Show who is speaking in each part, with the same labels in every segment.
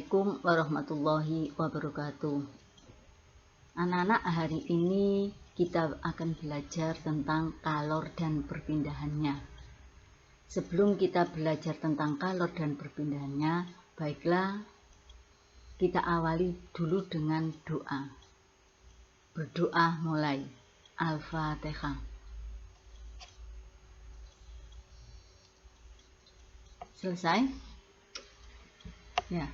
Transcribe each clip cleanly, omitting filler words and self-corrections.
Speaker 1: Assalamualaikum warahmatullahi wabarakatuh. Anak-anak, hari ini kita akan belajar tentang kalor dan perpindahannya. Sebelum kita belajar tentang kalor dan perpindahannya, baiklah kita awali dulu dengan doa. Berdoa mulai. Al-Fatihah. Selesai? Ya.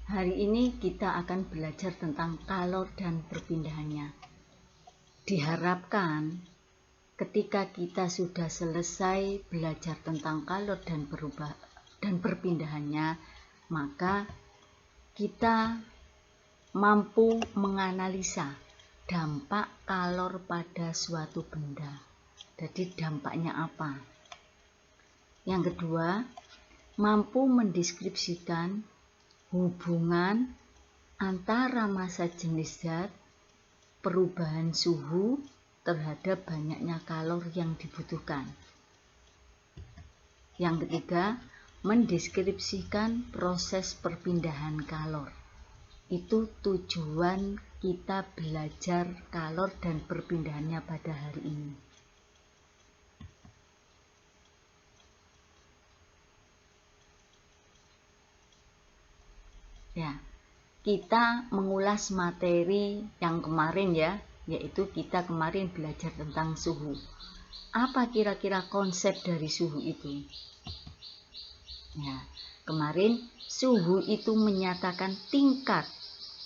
Speaker 1: Hari ini kita akan belajar tentang kalor dan perpindahannya. Diharapkan ketika kita sudah selesai belajar tentang kalor dan perpindahannya, maka kita mampu menganalisa dampak kalor pada suatu benda. Jadi dampaknya apa? Yang kedua, mampu mendeskripsikan hubungan antara massa jenis zat, perubahan suhu terhadap banyaknya kalor yang dibutuhkan. Yang ketiga, mendeskripsikan proses perpindahan kalor. Itu tujuan kita belajar kalor dan perpindahannya pada hari ini. Ya, kita mengulas materi yang kemarin ya, yaitu kita kemarin belajar tentang suhu. Apa kira-kira konsep dari suhu itu? Ya, kemarin suhu itu menyatakan tingkat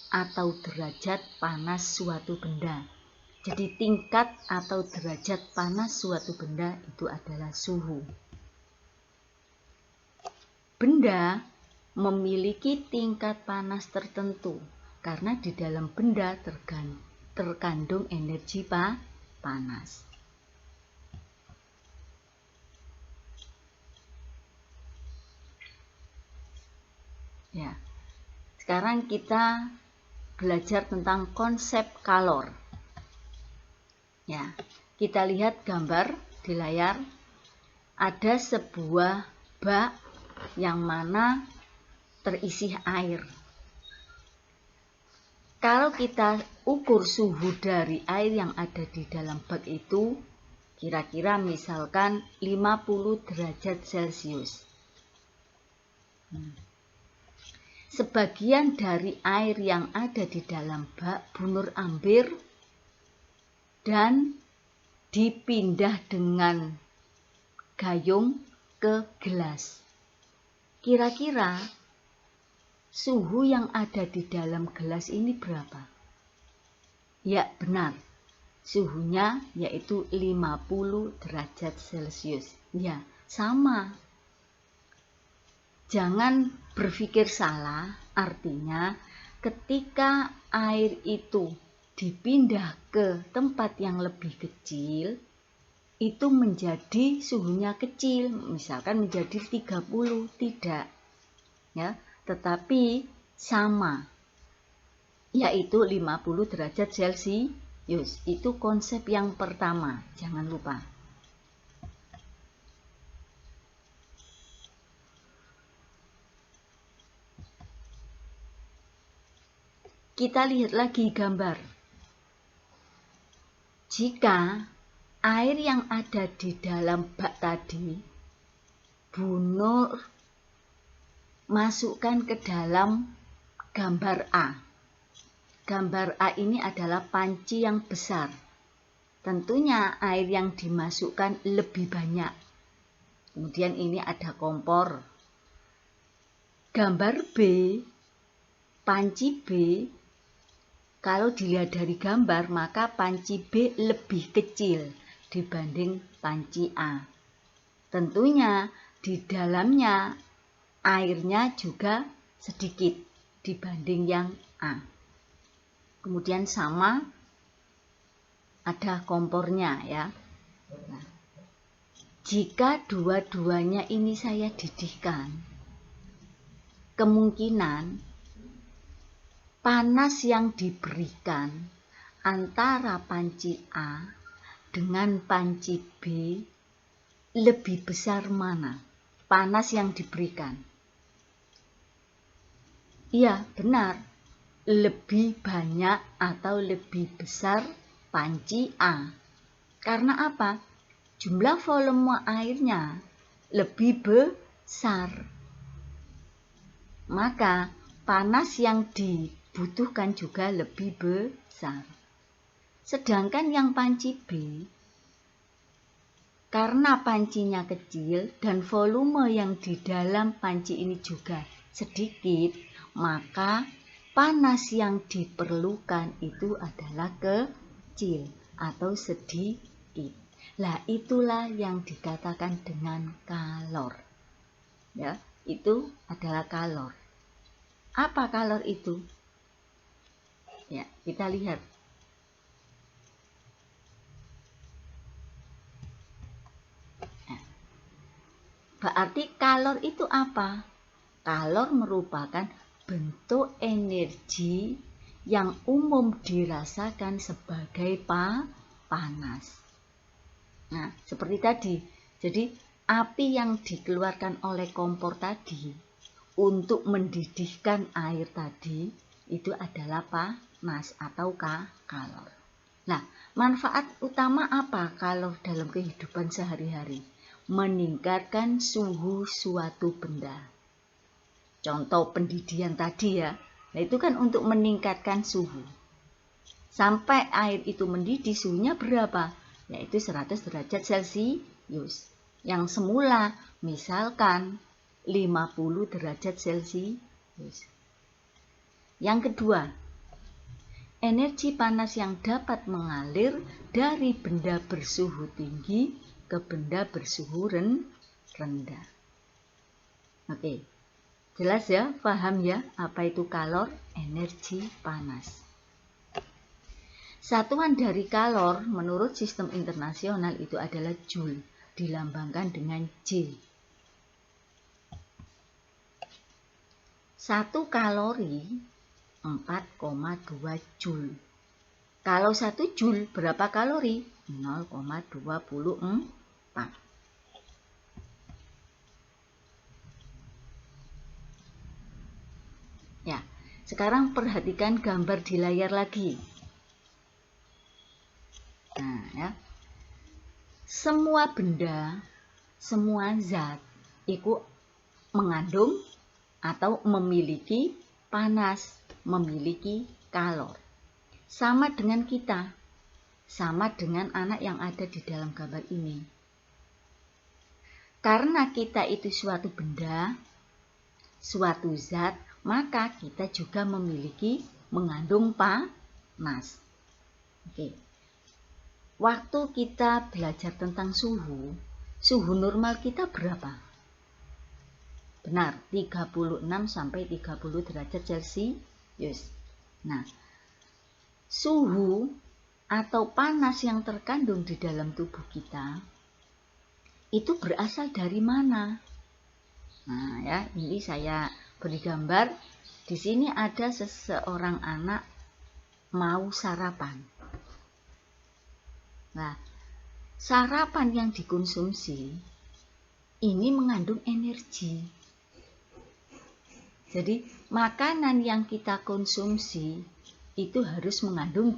Speaker 1: atau derajat panas suatu benda. Jadi tingkat atau derajat panas suatu benda itu adalah suhu. Benda memiliki tingkat panas tertentu karena di dalam benda terkandung energi panas. Ya. Sekarang kita belajar tentang konsep kalor. Ya, kita lihat gambar di layar. Ada sebuah bak yang mana terisi air. Kalau kita ukur suhu dari air yang ada di dalam bak itu, kira-kira misalkan 50 derajat Celcius. Sebagian dari air yang ada di dalam bak bunur ambir dan dipindah dengan gayung ke gelas. Kira-kira suhu yang ada di dalam gelas ini berapa? Ya, benar. Suhunya yaitu 50 derajat Celcius. Ya, sama. Jangan berpikir salah, artinya ketika air itu dipindah ke tempat yang lebih kecil, itu menjadi suhunya kecil, misalkan menjadi 30, tidak. Ya, tetapi sama, yaitu 50 derajat Celcius. Itu konsep yang pertama, jangan lupa. Kita lihat lagi gambar. Jika air yang ada di dalam bak tadi bunur masukkan ke dalam gambar A. Gambar A ini adalah panci yang besar. Tentunya air yang dimasukkan lebih banyak. Kemudian ini ada kompor. Gambar B, panci B, kalau dilihat dari gambar maka panci B lebih kecil dibanding panci A. Tentunya di dalamnya airnya juga sedikit dibanding yang A. Kemudian sama ada kompornya ya. Nah, jika dua-duanya ini saya didihkan, kemungkinan panas yang diberikan antara panci A dengan panci B lebih besar mana? Panas yang diberikan. Iya, benar. Lebih banyak atau lebih besar panci A. Karena apa? Jumlah volume airnya lebih besar. Maka panas yang dibutuhkan juga lebih besar. Sedangkan yang panci B, karena pancinya kecil dan volume yang di dalam panci ini juga sedikit, maka panas yang diperlukan itu adalah kecil atau sedikit. Lah itulah yang dikatakan dengan kalor. Ya, itu adalah kalor. Apa kalor itu? Ya, kita lihat. Berarti kalor itu apa? Kalor merupakan bentuk energi yang umum dirasakan sebagai panas. Nah, seperti tadi. Jadi, api yang dikeluarkan oleh kompor tadi untuk mendidihkan air tadi itu adalah panas atau kalor. Nah, manfaat utama apa kalor dalam kehidupan sehari-hari? Meningkatkan suhu suatu benda. Contoh pendidihan tadi ya. Nah, itu kan untuk meningkatkan suhu. Sampai air itu mendidih, suhunya berapa? Yaitu 100 derajat Celcius. Yang semula misalkan 50 derajat Celcius. Yang kedua, energi panas yang dapat mengalir dari benda bersuhu tinggi ke benda bersuhu rendah. Oke, jelas ya, paham ya apa itu kalor? Energi panas. Satuan dari kalor menurut sistem internasional itu adalah Joule, dilambangkan dengan J. 1 kalori 4,2 Joule. Kalau 1 Joule berapa kalori? 0,24. Ya, sekarang perhatikan gambar di layar lagi. Nah, ya. Semua benda, semua zat itu mengandung atau memiliki panas, memiliki kalor. Sama dengan kita, sama dengan anak yang ada di dalam gambar ini. Karena kita itu suatu benda, suatu zat, maka kita juga mengandung panas. Oke. Waktu kita belajar tentang suhu normal kita berapa? Benar, 36 sampai 30 derajat Celcius. Nah, suhu atau panas yang terkandung di dalam tubuh kita itu berasal dari mana? Nah, ya, ini saya beri gambar. Di sini ada seseorang anak mau sarapan. Nah, sarapan yang dikonsumsi ini mengandung energi. Jadi, makanan yang kita konsumsi itu harus mengandung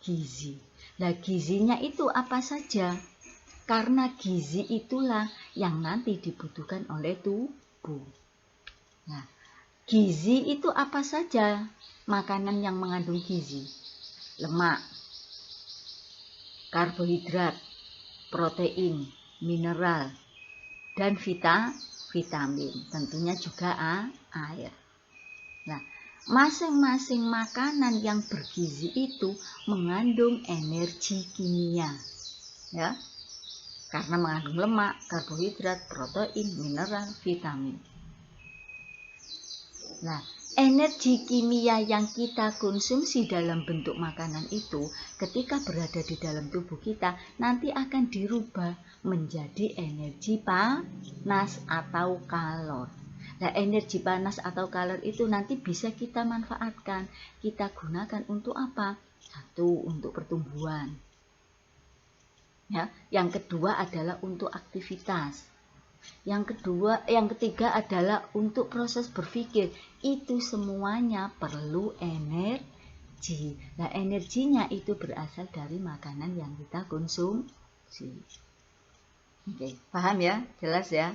Speaker 1: gizi. Nah, gizinya itu apa saja? Karena gizi itulah yang nanti dibutuhkan oleh tubuh. Nah, gizi itu apa saja? Makanan yang mengandung gizi. Lemak, karbohidrat, protein, mineral, dan vitamin. Tentunya juga air. Nah, masing-masing makanan yang bergizi itu mengandung energi kimia. Ya. Karena mengandung lemak, karbohidrat, protein, mineral, vitamin. Nah, energi kimia yang kita konsumsi dalam bentuk makanan itu ketika berada di dalam tubuh kita nanti akan dirubah menjadi energi panas atau kalor. Nah, energi panas atau kalor itu nanti bisa kita manfaatkan, kita gunakan untuk apa? Satu, untuk pertumbuhan. Ya, yang kedua adalah untuk aktivitas Yang ketiga adalah untuk proses berpikir. Itu semuanya perlu energi. Nah, energinya itu berasal dari makanan yang kita konsumsi. Oke, paham ya? Jelas ya?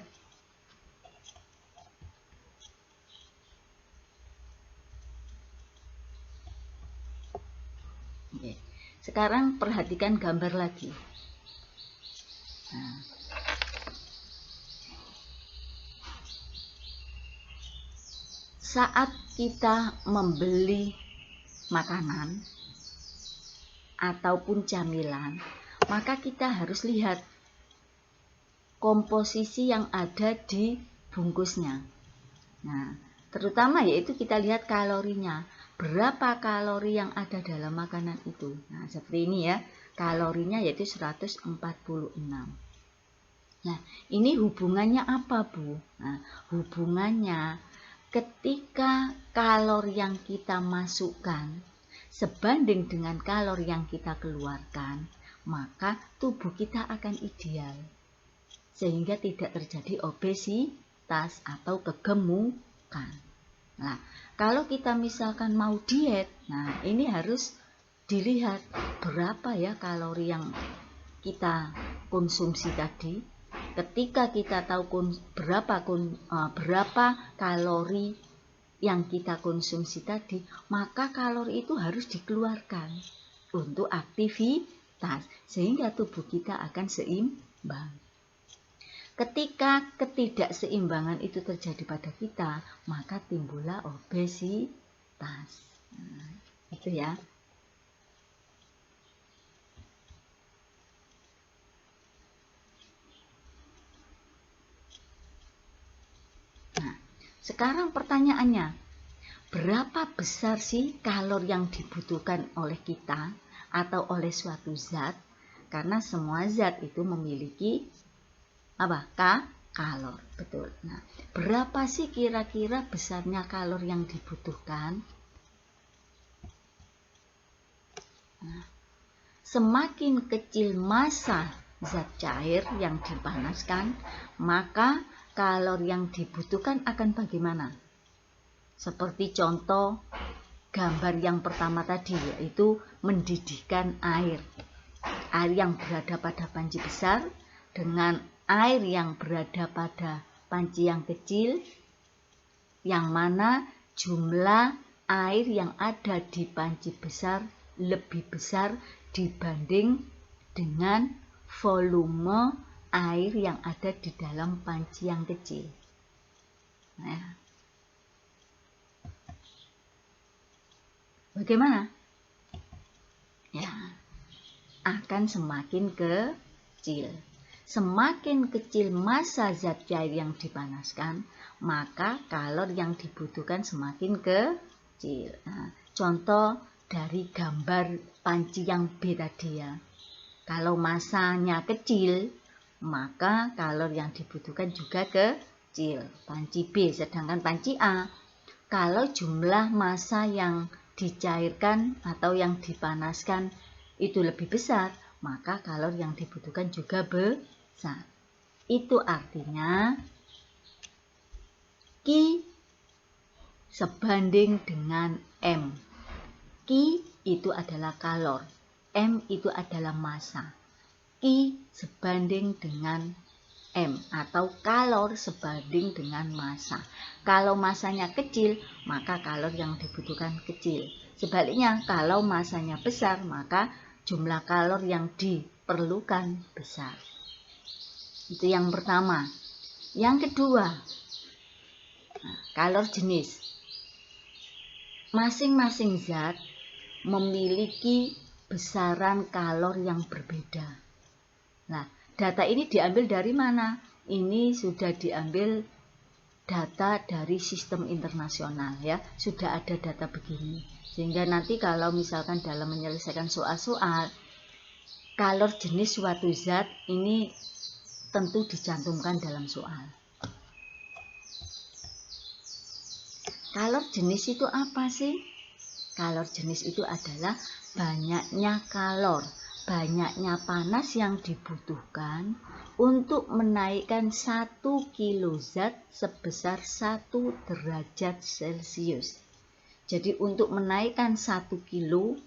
Speaker 1: Oke. Sekarang perhatikan gambar lagi. Nah, saat kita membeli makanan ataupun camilan, maka kita harus lihat komposisi yang ada di bungkusnya. Nah, terutama yaitu kita lihat kalorinya. Berapa kalori yang ada dalam makanan itu. Nah, seperti ini ya. Kalorinya yaitu 146. Nah, ini hubungannya apa, Bu? Nah, hubungannya ketika kalori yang kita masukkan sebanding dengan kalori yang kita keluarkan, maka tubuh kita akan ideal. Sehingga tidak terjadi obesitas atau kegemukan. Nah, kalau kita misalkan mau diet, nah ini harus dilihat berapa ya kalori yang kita konsumsi tadi. Ketika kita tahu berapa kalori yang kita konsumsi tadi, maka kalori itu harus dikeluarkan untuk aktivitas sehingga tubuh kita akan seimbang. Ketika ketidakseimbangan itu terjadi pada kita, maka timbullah obesitas. Nah, itu ya. Sekarang pertanyaannya, berapa besar sih kalori yang dibutuhkan oleh kita atau oleh suatu zat? Karena semua zat itu memiliki kalor, betul. Nah, berapa sih kira-kira besarnya kalori yang dibutuhkan? Nah, semakin kecil massa zat cair yang dipanaskan, maka kalori yang dibutuhkan akan bagaimana? Seperti contoh gambar yang pertama tadi, yaitu mendidihkan air. Air yang berada pada panci besar dengan air yang berada pada panci yang kecil, yang mana jumlah air yang ada di panci besar lebih besar dibanding dengan volume air yang ada di dalam panci yang kecil. Nah, bagaimana? Ya, akan semakin kecil. Semakin kecil massa zat cair yang dipanaskan, maka kalori yang dibutuhkan semakin kecil. Nah, contoh dari gambar panci yang B tadi ya. Kalau massanya kecil, maka kalori yang dibutuhkan juga kecil. Panci B, sedangkan panci A, kalau jumlah massa yang dicairkan atau yang dipanaskan itu lebih besar, maka kalori yang dibutuhkan juga besar. Itu artinya Q sebanding dengan M. Q itu adalah kalor, M itu adalah massa. Q sebanding dengan M atau kalor sebanding dengan massa. Kalau massanya kecil, maka kalor yang dibutuhkan kecil. Sebaliknya, kalau massanya besar, maka jumlah kalor yang diperlukan besar. Itu yang pertama. Yang kedua, kalor jenis. Masing-masing zat memiliki besaran kalor yang berbeda. Nah, data ini diambil dari mana? Ini sudah diambil data dari sistem internasional ya. Sudah ada data begini. Sehingga nanti kalau misalkan dalam menyelesaikan soal-soal, kalor jenis suatu zat ini tentu dicantumkan dalam soal. Kalor jenis itu apa sih? Kalor jenis itu adalah banyaknya kalor banyaknya panas yang dibutuhkan untuk menaikkan 1 kilo zat sebesar 1 derajat Celcius. Jadi untuk menaikkan 1 kilo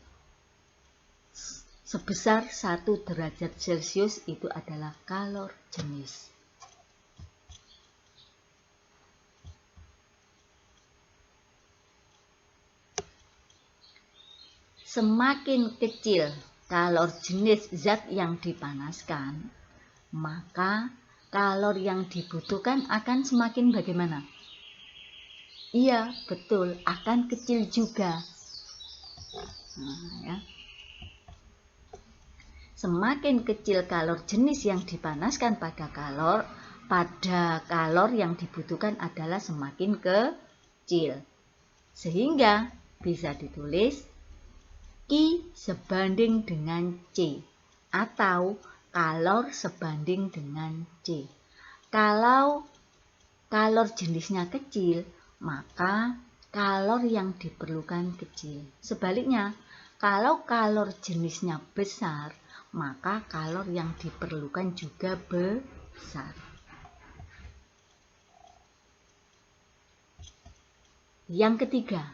Speaker 1: sebesar 1 derajat Celcius itu adalah kalor jenis. Semakin kecil kalor jenis zat yang dipanaskan, maka kalor yang dibutuhkan akan semakin bagaimana? Iya, betul, akan kecil juga. Ya. Semakin kecil kalor jenis yang dipanaskan pada kalor yang dibutuhkan adalah semakin kecil. Sehingga bisa ditulis Q sebanding dengan C atau kalor sebanding dengan C. Kalau kalor jenisnya kecil, maka kalor yang diperlukan kecil. Sebaliknya, kalau kalor jenisnya besar, maka kalor yang diperlukan juga besar. Yang ketiga,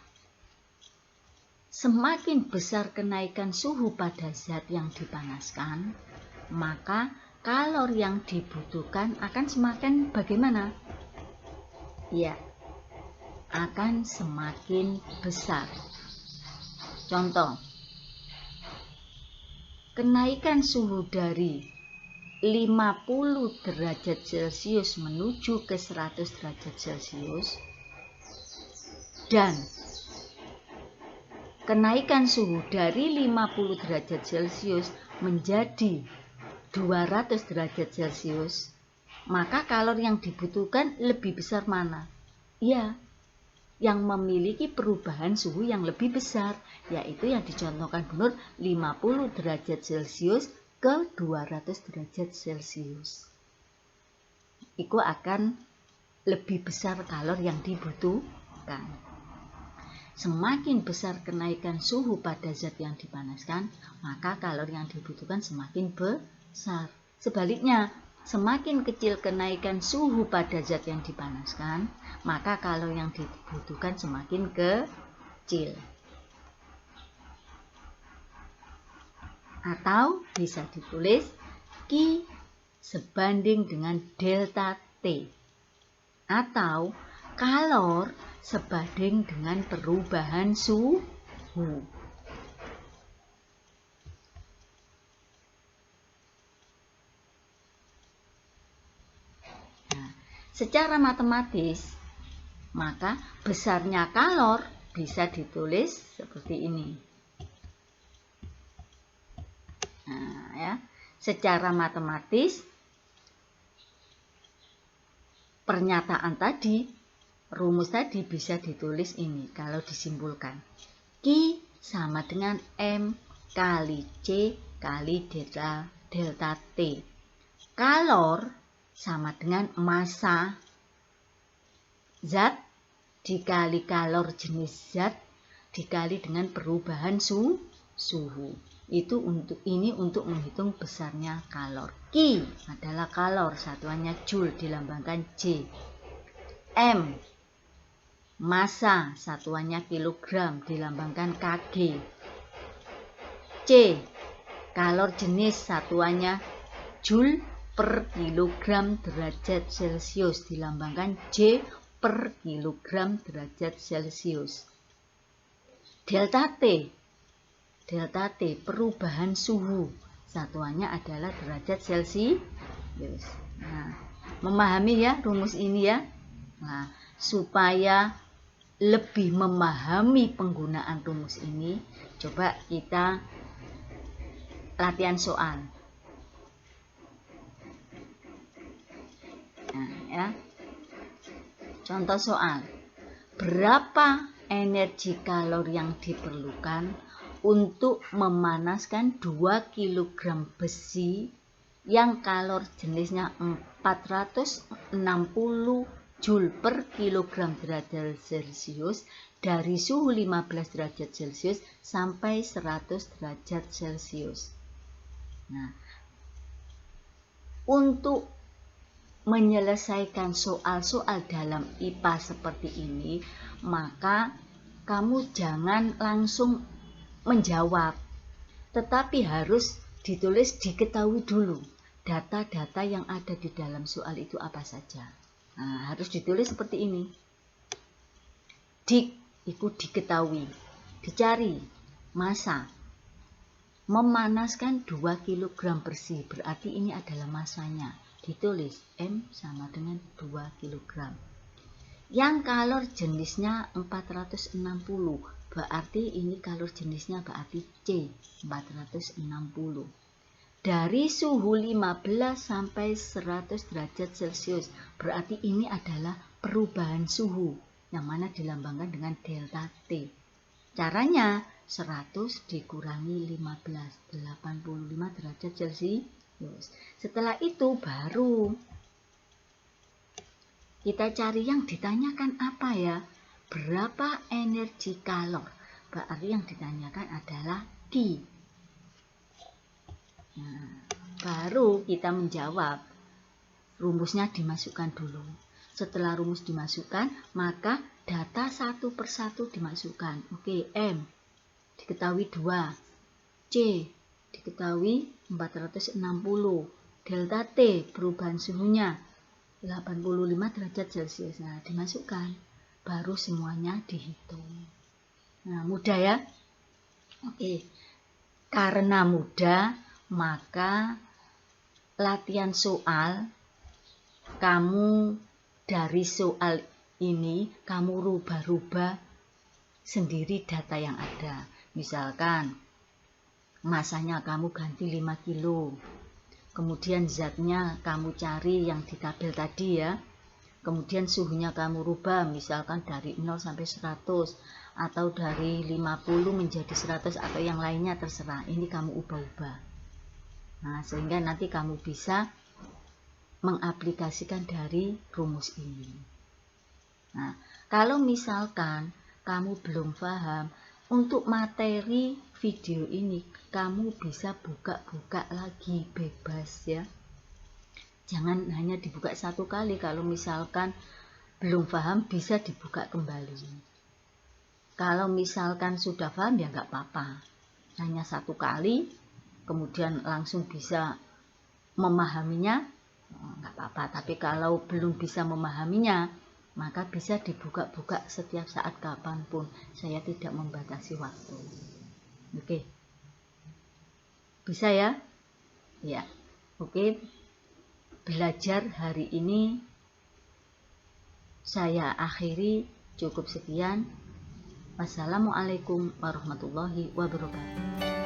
Speaker 1: semakin besar kenaikan suhu pada zat yang dipanaskan, maka kalor yang dibutuhkan akan semakin bagaimana? Ya, akan semakin besar. Contoh, kenaikan suhu dari 50 derajat Celcius menuju ke 100 derajat Celcius dan kenaikan suhu dari 50 derajat Celcius menjadi 200 derajat Celcius, maka kalor yang dibutuhkan lebih besar mana? Ya, yang memiliki perubahan suhu yang lebih besar, yaitu yang dicontohkan Bu Nur 50 derajat Celcius ke 200 derajat Celcius. Itu akan lebih besar kalor yang dibutuhkan. Semakin besar kenaikan suhu pada zat yang dipanaskan, maka kalor yang dibutuhkan semakin besar. Sebaliknya, semakin kecil kenaikan suhu pada zat yang dipanaskan, maka kalor yang dibutuhkan semakin kecil. Atau bisa ditulis Q sebanding dengan delta T. Atau kalor sebanding dengan perubahan suhu. Nah, secara matematis, maka besarnya kalor bisa ditulis seperti ini. Nah, ya, secara matematis pernyataan tadi, rumus tadi bisa ditulis ini kalau disimpulkan. Q sama dengan M kali C kali delta T. Kalor sama dengan massa zat dikali kalor jenis zat dikali dengan perubahan suhu. Itu untuk menghitung besarnya kalor. Q adalah kalor, satuannya joule dilambangkan J. M massa, satuannya kilogram, dilambangkan kg. C, kalor jenis, satuannya joule per kilogram derajat Celcius, dilambangkan J per kilogram derajat Celcius. Delta T, perubahan suhu, satuannya adalah derajat Celcius. Nah, memahami ya rumus ini ya. Nah, supaya lebih memahami penggunaan rumus ini, coba kita latihan soal. Nah, ya. Contoh soal. Berapa energi kalor yang diperlukan untuk memanaskan 2 kg besi yang kalor jenisnya 460 Joule per kilogram derajat Celcius dari suhu 15 derajat Celcius sampai 100 derajat Celcius. Nah, untuk menyelesaikan soal-soal dalam IPA seperti ini, maka kamu jangan langsung menjawab, tetapi harus ditulis, diketahui dulu data-data yang ada di dalam soal itu apa saja. Nah, harus ditulis seperti ini. Dik, itu diketahui. Dicari massa. Memanaskan 2 kg bersih, berarti ini adalah massanya. Ditulis M sama dengan 2 kg. Yang kalor jenisnya 460, berarti ini kalor jenisnya berarti C, 460. Dari suhu 15 sampai 100 derajat Celcius, berarti ini adalah perubahan suhu, yang mana dilambangkan dengan delta T. Caranya 100 dikurangi 15, 85 derajat Celcius. Setelah itu baru kita cari yang ditanyakan apa ya? Berapa energi kalor? Berarti yang ditanyakan adalah Q. Nah, baru kita menjawab. Rumusnya dimasukkan dulu. Setelah rumus dimasukkan, maka data satu persatu dimasukkan. Oke, M diketahui 2, C diketahui 460, delta T perubahan suhunya 85 derajat Celcius. Nah, dimasukkan, baru semuanya dihitung. Nah, mudah ya? Oke. Karena mudah, maka latihan soal, kamu dari soal ini kamu rubah-rubah sendiri data yang ada. Misalkan masanya kamu ganti 5 kilo. Kemudian zatnya kamu cari yang di tabel tadi ya. Kemudian suhunya kamu rubah, misalkan dari 0 sampai 100 atau dari 50 menjadi 100 atau yang lainnya terserah. Ini kamu ubah-ubah. Nah, sehingga nanti kamu bisa mengaplikasikan dari rumus ini. Nah, kalau misalkan kamu belum paham, untuk materi video ini kamu bisa buka-buka lagi bebas ya. Jangan hanya dibuka satu kali, kalau misalkan belum paham bisa dibuka kembali. Kalau misalkan sudah paham ya nggak apa-apa. Hanya satu kali, kemudian langsung bisa memahaminya, nggak apa-apa. Tapi kalau belum bisa memahaminya, maka bisa dibuka-buka setiap saat kapanpun. Saya tidak membatasi waktu. Oke. Bisa ya? Ya. Oke. Belajar hari ini saya akhiri, cukup sekian. Wassalamualaikum warahmatullahi wabarakatuh.